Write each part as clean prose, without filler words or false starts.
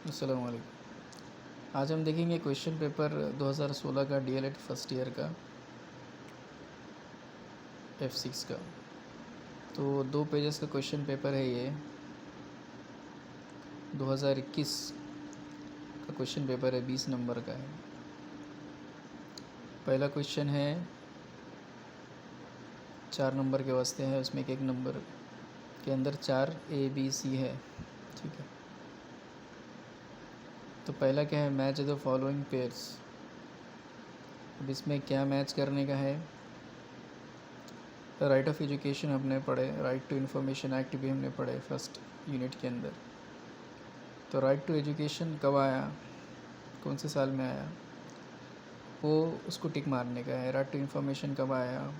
अस्सलाम वालेकुम। आज हम देखेंगे क्वेश्चन पेपर 2016 का डीएलएड फर्स्ट ईयर का F6 का। तो 2 पेजेस का क्वेश्चन पेपर है ये। 2021 का क्वेश्चन पेपर है, 20 नंबर का है। पहला क्वेश्चन है 4 नंबर के वास्ते है, उसमें एक नंबर के अंदर 4 ABC है, ठीक है। तो पहला क्या है, मैच द फॉलोइंग पेयर्स। अब इसमें क्या मैच करने का है। राइट ऑफ एजुकेशन हमने पढ़े, राइट टू इन्फॉर्मेशन एक्ट भी हमने पढ़े फर्स्ट यूनिट के अंदर। तो राइट टू एजुकेशन कब आया, कौन से साल में आया, वो उसको टिक मारने का है। राइट टू इन्फॉर्मेशन कब आया,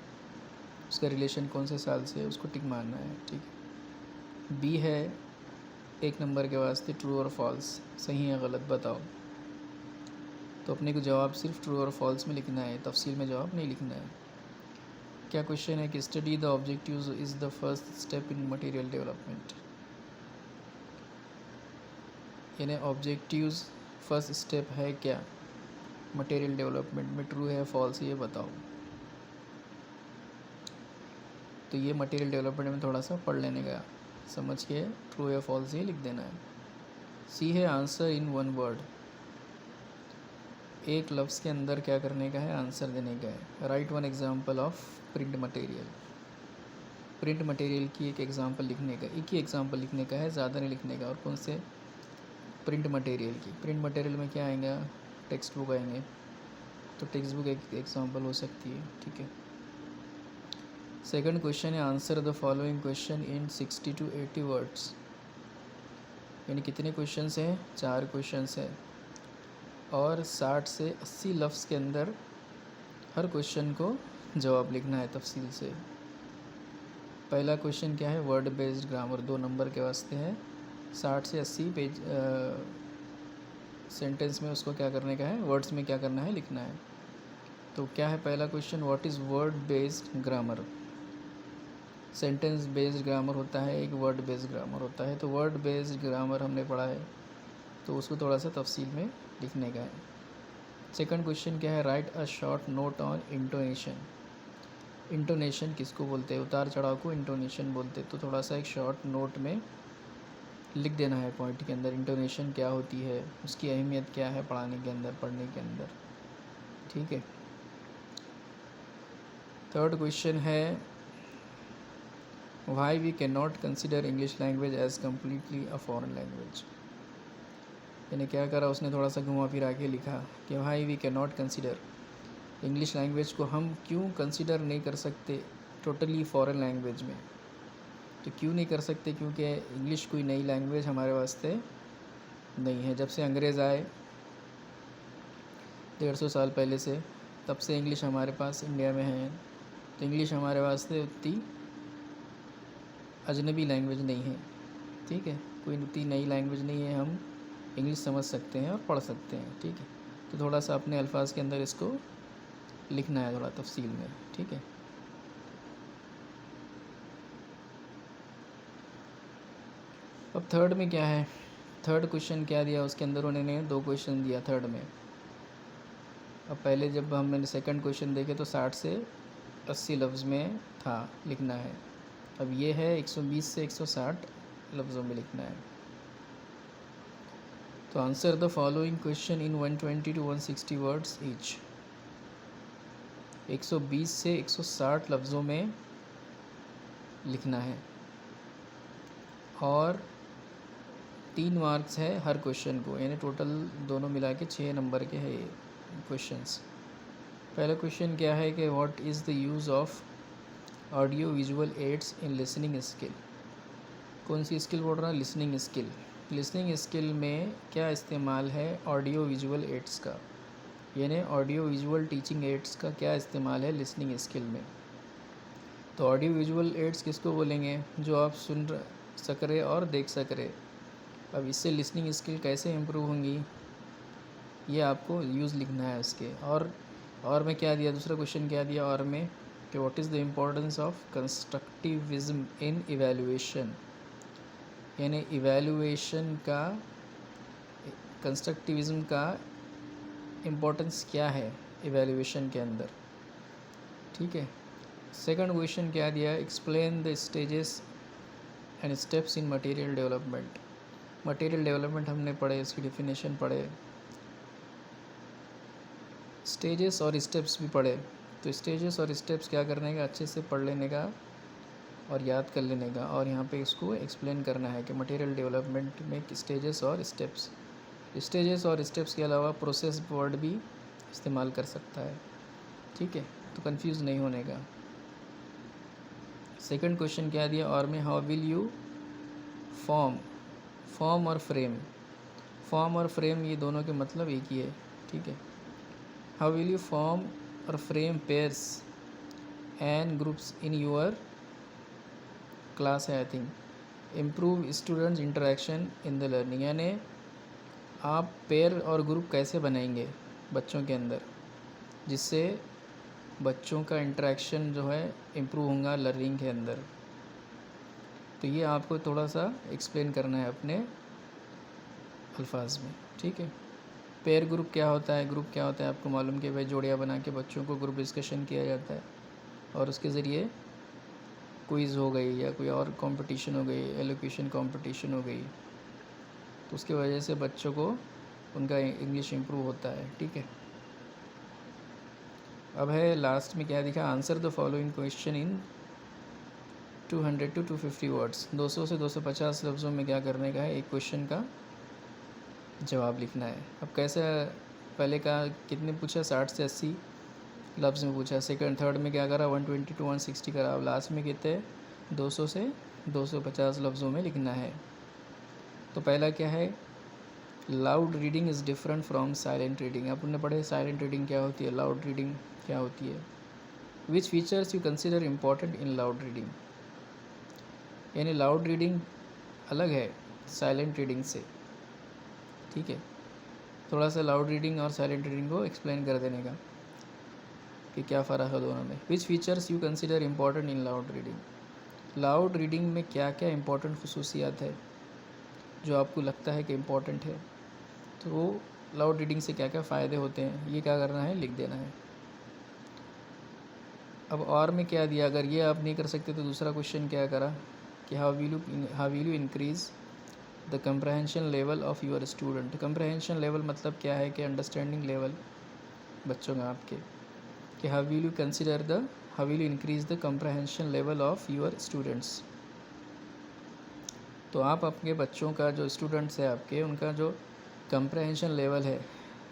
उसका रिलेशन कौन से साल से, उसको टिक मारना है, ठीक है। बी है 1 नंबर के वास्ते ट्रू और फॉल्स, सही है गलत बताओ। तो अपने को जवाब सिर्फ ट्रू और फॉल्स में लिखना है, तफसील में जवाब नहीं लिखना है। क्या क्वेश्चन है कि study the objectives is the first step in material development. यानी ऑब्जेक्टिव्स फर्स्ट स्टेप है क्या मटेरियल डेवलपमेंट में, ट्रू है फॉल्स ये बताओ। तो ये मटेरियल डेवलपमेंट में थोड़ा सा पढ़ लेने का, समझ के ट्रू या फॉल्स ये लिख देना है। सी है आंसर इन 1 वर्ड। एक लफ्ज़ के अंदर क्या करने का है, आंसर देने का है। Right 1 example of print material. Print material की एक एग्जाम्पल लिखने का, एक ही एग्जाम्पल लिखने का है, ज़्यादा नहीं लिखने का। और कौन से, प्रिंट मटेरियल की। प्रिंट मटेरियल में क्या आएगा, टेक्स्ट बुक आएंगे। तो टेक्स्ट बुक एक एग्जाम्पल हो सकती है, ठीक है। सेकंड क्वेश्चन है answer the following question in 60 to 80 words. यानी कितने क्वेश्चंस हैं, 4 क्वेश्चंस हैं और 60 से 80 लफ्ज़ के अंदर हर क्वेश्चन को जवाब लिखना है तफसील से। पहला क्वेश्चन क्या है, वर्ड बेस्ड ग्रामर, 2 नंबर के वास्ते है। 60 से 80 पेज सेंटेंस में उसको क्या करने का है, वर्ड्स में क्या करना है, लिखना है। तो क्या है पहला question, what is word based grammar. Sentence based grammar होता है, एक वर्ड बेस्ड ग्रामर होता है। तो वर्ड बेस्ड ग्रामर हमने पढ़ा है, तो उसको थोड़ा सा तफसील में लिखने का है। सेकंड क्वेश्चन क्या है, right a short note on intonation. Intonation किसको बोलते हैं, उतार चढ़ाव को इंटोनेशन बोलते हैं। तो थोड़ा सा एक शॉर्ट नोट में लिख देना है पॉइंट के अंदर, इंटोनेशन क्या होती है, उसकी अहमियत क्या है पढ़ाने के अंदर, पढ़ने के अंदर, ठीक है। थर्ड क्वेश्चन है why we can not consider English language as completely a foreign language. यानी क्या करा उसने, थोड़ा सा घुमा फिरा के लिखा कि why we can not consider, English language को हम क्यों कंसिडर नहीं कर सकते टोटली फॉरेन लैंग्वेज में। तो क्यों नहीं कर सकते, क्योंकि इंग्लिश कोई नई लैंग्वेज हमारे वास्ते नहीं है। जब से अंग्रेज़ आए 150 साल पहले से, तब से इंग्लिश हमारे पास इंडिया में है। तो इंग्लिश हमारे वास्ते उतनी अजनबी लैंग्वेज नहीं है, ठीक है। कोई उतनी नई लैंग्वेज नहीं है, हम इंग्लिश समझ सकते हैं और पढ़ सकते हैं, ठीक है। तो थोड़ा सा अपने अल्फाज के अंदर इसको लिखना है थोड़ा तफसील में, ठीक है। अब थर्ड में क्या है, थर्ड क्वेश्चन क्या दिया उसके अंदर, उन्होंने 2 क्वेश्चन दिया थर्ड में। अब पहले जब हमने सेकंड क्वेश्चन देखे तो 60 से 80 लफ्ज़ में था, लिखना है। अब ये है 120 से 160 लफ्ज़ों में लिखना है। तो answer the following question in 120 to 160 words each. 120 से 160 लफ्ज़ों में लिखना है और 3 मार्क्स है हर क्वेश्चन को, यानी टोटल दोनों मिला के 6 नंबर के है ये क्वेश्चंस। पहला क्वेश्चन क्या है कि what is the use of audio visual aids in listening skill. कौन सी स्किल बोल रहा है, लिसनिंग स्किल। लिसनिंग स्किल में क्या इस्तेमाल है ऑडियो विजुअल एड्स का, यानी ऑडियो विजुअल टीचिंग एड्स का क्या इस्तेमाल है लिसनिंग स्किल में। तो ऑडियो विजुअल एड्स किसको बोलेंगे, जो आप सुन सक रहे और देख सक रहे। अब इससे लिसनिंग स्किल कैसे इम्प्रूव होंगी, ये आपको यूज़ लिखना है उसके। और में क्या दिया, दूसरा क्वेश्चन क्या दिया और में, कि what is the importance of constructivism in evaluation. यानी इवैल्यूएशन का कंस्ट्रक्टिविज़म का इम्पोर्टेंस क्या है इवैल्यूएशन के अंदर, ठीक है। सेकंड क्वेश्चन क्या दिया है, explain the stages and steps in material development. Material development हमने पढ़े, इसकी डेफिनेशन पढ़े, स्टेजेस और स्टेप्स भी पढ़े। तो स्टेजेस और स्टेप्स क्या करने का, अच्छे से पढ़ लेने का और याद कर लेने का, और यहाँ पे इसको एक्सप्लेन करना है कि मटेरियल डेवलपमेंट में स्टेजेस और स्टेप्स। स्टेजेस और स्टेप्स के अलावा प्रोसेस वर्ड भी इस्तेमाल कर सकता है, ठीक है, तो कंफ्यूज नहीं होने का। सेकंड क्वेश्चन क्या दिया, और में how will you form, form और फ्रेम, फॉर्म और फ्रेम ये दोनों के मतलब एक ही है, ठीक है। हाउ विल यू फॉर्म और frame pairs and groups in your class है, I think. Improve students interaction in the learning, यानी आप पेयर और ग्रुप कैसे बनाएंगे बच्चों के अंदर, जिससे बच्चों का इंटरेक्शन जो है इम्प्रूव होगा लर्निंग के अंदर। तो ये आपको थोड़ा सा एक्सप्लेन करना है अपने अल्फाज में, ठीक है। पेयर ग्रुप क्या होता है, ग्रुप क्या होता है आपको मालूम कि भाई जोड़ियाँ बना के बच्चों को ग्रुप डिस्कशन किया जाता है, और उसके ज़रिए क्विज़ हो गई या कोई और कंपटीशन हो गई, एलोक्यूशन कंपटीशन हो गई, तो उसकी वजह से बच्चों को उनका इंग्लिश इम्प्रूव होता है, ठीक है। अब है लास्ट में क्या दिखा, answer the following question in 200 to 250 words. 200 से 250 लफ्ज़ों में क्या करने का है, एक क्वेश्चन का जवाब लिखना है। अब कैसे, पहले का कितने पूछा, 60 से 80 लफ्ज़ में पूछा, सेकंड थर्ड में क्या करा, 120 to 160 करा, अब लास्ट में कितने 200 से 250 लफ्ज़ों में लिखना है। तो पहला क्या है, loud reading is different from silent reading. आपने पढ़े साइलेंट रीडिंग क्या होती है, लाउड रीडिंग क्या होती है। Which features you consider important in loud reading, यानी लाउड रीडिंग अलग है साइलेंट रीडिंग से, ठीक है। थोड़ा सा लाउड रीडिंग और साइलेंट रीडिंग को एक्सप्लेन कर देने का कि क्या फ़र्क है दोनों में। Which features you consider important in loud reading, loud reading में क्या क्या इंपॉर्टेंट खसूसियात है जो आपको लगता है कि इम्पॉर्टेंट है, तो वो लाउड रीडिंग से क्या क्या फ़ायदे होते हैं, ये क्या करना है, लिख देना है। अब और में क्या दिया, अगर ये आप नहीं कर सकते तो दूसरा क्वेश्चन क्या करा कि how will you increase the comprehension level of your student. Comprehension level मतलब क्या है कि अंडरस्टैंडिंग लेवल बच्चों का आपके, कि how will you increase the comprehension level of your students. तो आप अपने बच्चों का जो स्टूडेंट्स है आपके, उनका जो कंप्रहेंशन लेवल है,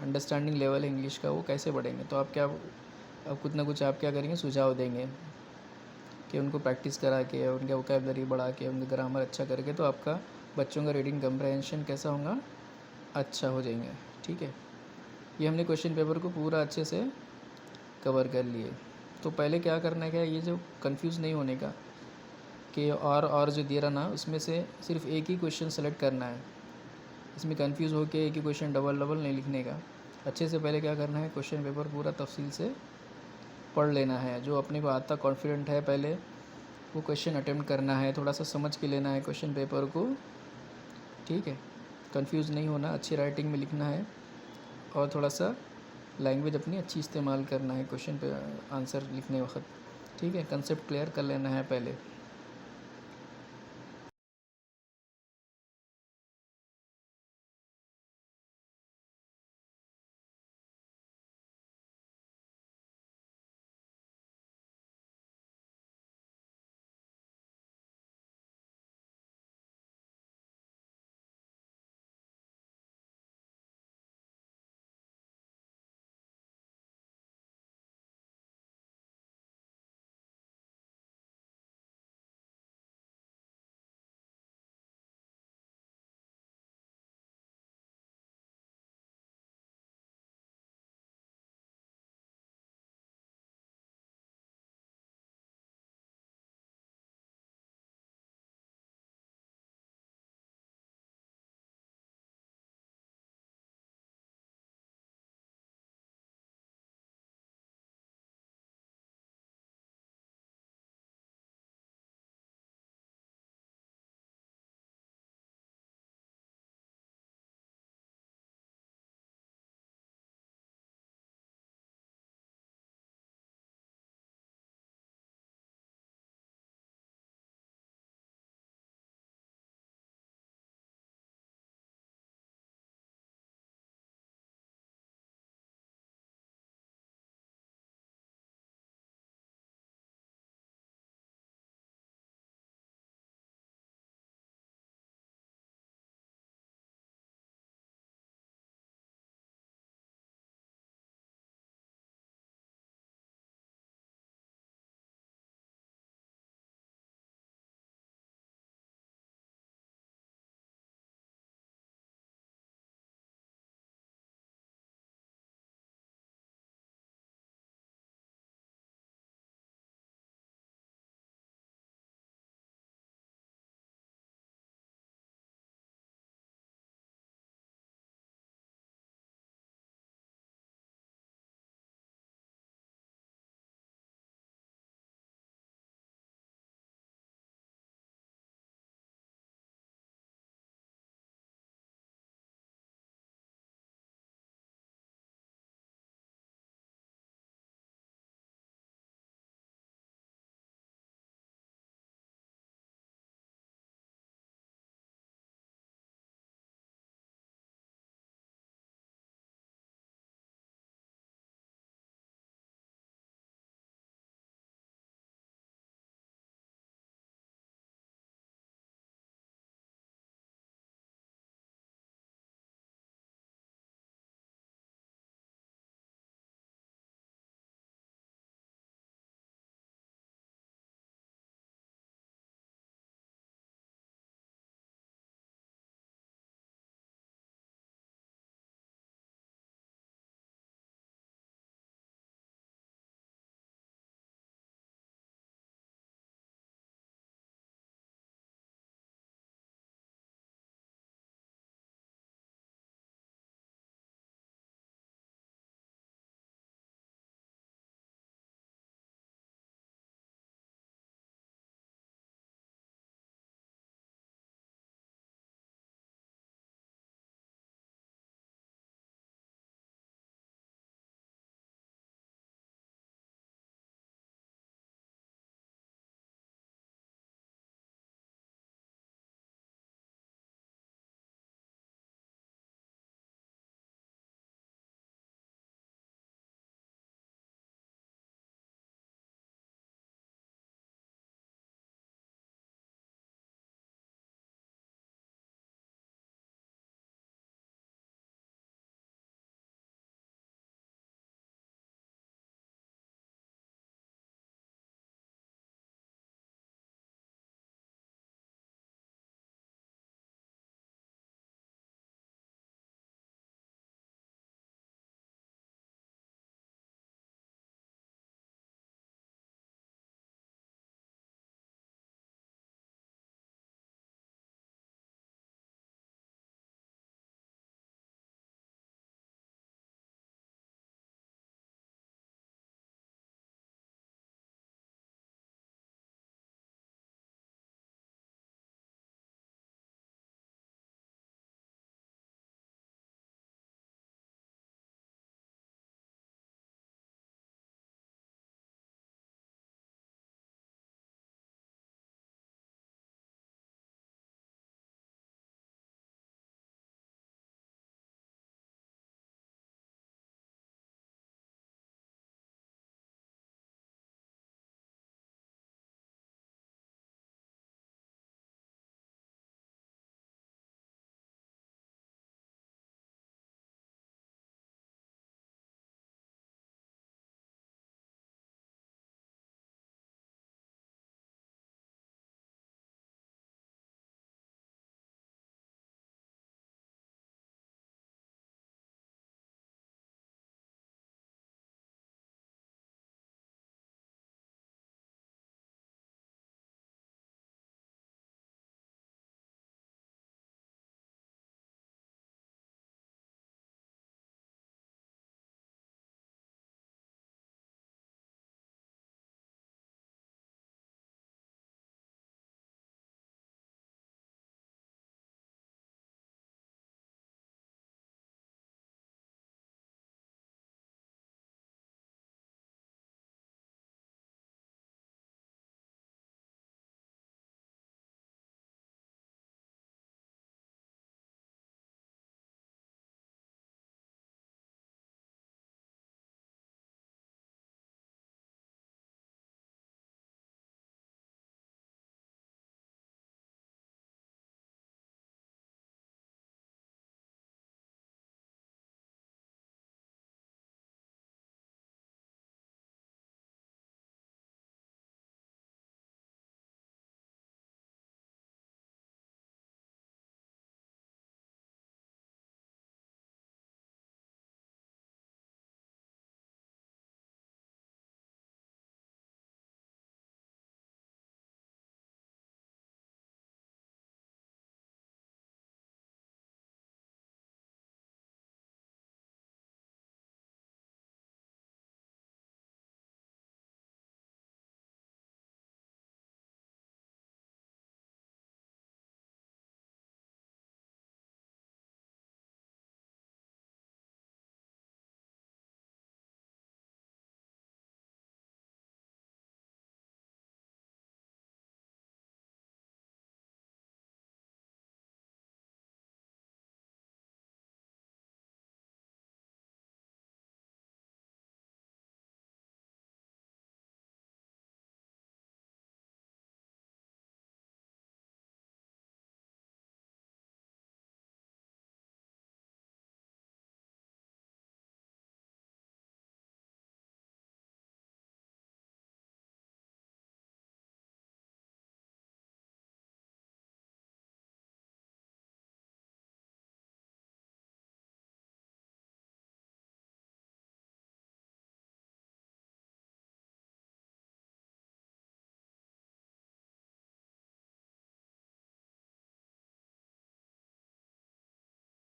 अंडरस्टैंडिंग लेवल है इंग्लिश का, वो कैसे बढ़ेंगे। तो आप क्या, अब कुछ ना कुछ आप क्या करेंगे, सुझाव देंगे कि उनको प्रैक्टिस करा के, उनका वोकैबलरी बढ़ा के, उनका ग्रामर अच्छा करके, तो आपका बच्चों का रीडिंग कंप्रहेंशन कैसा होगा, अच्छा हो जाएंगे, ठीक है। ये हमने क्वेश्चन पेपर को पूरा अच्छे से कवर कर लिए। तो पहले क्या करना है, ये जो कंफ्यूज नहीं होने का कि और जो दे रहा ना, उसमें से सिर्फ एक ही क्वेश्चन सेलेक्ट करना है, इसमें कंफ्यूज होके एक ही क्वेश्चन डबल डबल नहीं लिखने का। अच्छे से पहले क्या करना है, क्वेश्चन पेपर पूरा तफसील से पढ़ लेना है, जो अपने को आता कॉन्फिडेंट है पहले वो क्वेश्चन अटेम्प्ट करना है, थोड़ा सा समझ के लेना है क्वेश्चन पेपर को, ठीक है। कंफ्यूज नहीं होना, अच्छी राइटिंग में लिखना है, और थोड़ा सा लैंग्वेज अपनी अच्छी इस्तेमाल करना है क्वेश्चन पे आंसर लिखने वक्त, ठीक है। कंसेप्ट क्लियर कर लेना है पहले।